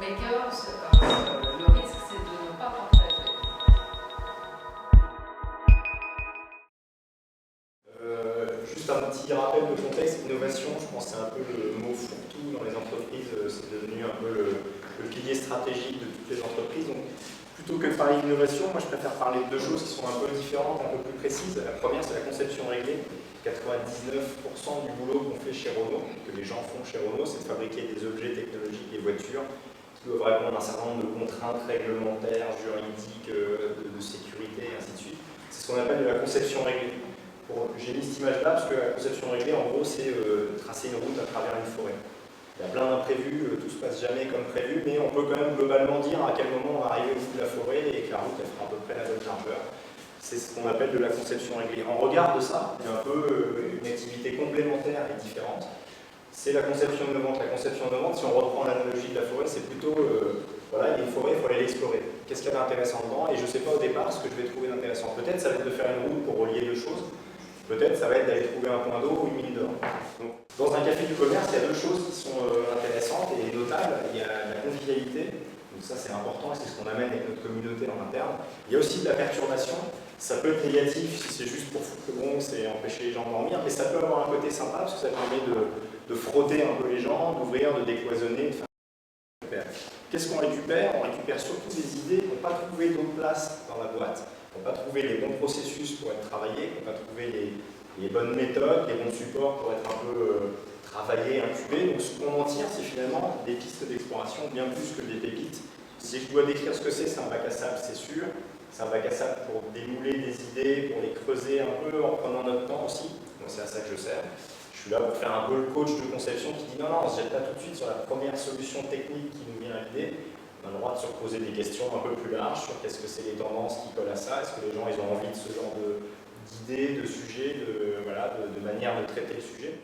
breakers, le risque c'est de ne pas partager. Juste un petit rappel de contexte, innovation, je pense que c'est un peu le mot fourre-tout dans les entreprises, c'est devenu un peu le pilier stratégique de toutes les entreprises. Donc, plutôt que de parler d'innovation, moi je préfère parler de deux choses qui sont un peu différentes, un peu plus précises. La première, c'est la conception réglée. 99% du boulot qu'on fait chez Renault, que les gens font chez Renault, c'est de fabriquer des objets technologiques, des voitures, qui doivent répondre à un certain nombre de contraintes réglementaires, juridiques, de sécurité, et ainsi de suite. C'est ce qu'on appelle de la conception réglée. J'ai mis cette image-là parce que la conception réglée, en gros, c'est tracer une route à travers une forêt. Il y a plein d'imprévus, tout se passe jamais comme prévu, mais on peut quand même globalement dire à quel moment on va arriver au bout de la forêt et que la route elle fera à peu près la bonne largeur. C'est ce qu'on appelle de la conception réglée. En regard de ça, il y a un peu une activité complémentaire et différente. C'est la conception innovante. La conception innovante, si on reprend l'analogie de la forêt, c'est plutôt, voilà, il y a une forêt, il faut aller l'explorer. Qu'est-ce qu'il y a d'intéressant dedans? Et je ne sais pas au départ ce que je vais trouver d'intéressant. Peut-être ça va être de faire une route pour relier deux choses. Peut-être ça va être d'aller trouver un point d'eau ou une mine d'or. Dans un café du commerce, il y a deux choses qui sont intéressantes et notables. Il y a la convivialité, donc ça c'est important et c'est ce qu'on amène avec notre communauté en interne. Il y a aussi de la perturbation. Ça peut être négatif si c'est juste pour foutre le bronze et empêcher les gens de dormir, mais ça peut avoir un côté sympa parce que ça permet de frotter un peu les gens, d'ouvrir, de décloisonner, de faire. Qu'est-ce qu'on récupère? On récupère surtout des idées qui n'ont pas trouvé d'autre place dans la boîte, qui n'ont pas trouvé les bons processus pour être travaillés, qui n'ont pas trouvé les bonnes méthodes, les bons supports pour être un peu travaillés, incubés. Donc ce qu'on en tire, c'est finalement des pistes d'exploration bien plus que des pépites. Si je dois décrire ce que c'est un bac à sable, c'est sûr. C'est un bac à sable pour démouler des idées, pour les creuser un peu en prenant notre temps aussi. Moi, c'est à ça que je sers. Je suis là pour faire un peu le coach de conception qui dit non, on ne se jette pas tout de suite sur la première solution technique qui nous vient à l'idée. On a le droit de se poser des questions un peu plus larges sur qu'est-ce que c'est les tendances qui collent à ça, est-ce que les gens ils ont envie de ce genre d'idées, de sujets, de manière de traiter le sujet.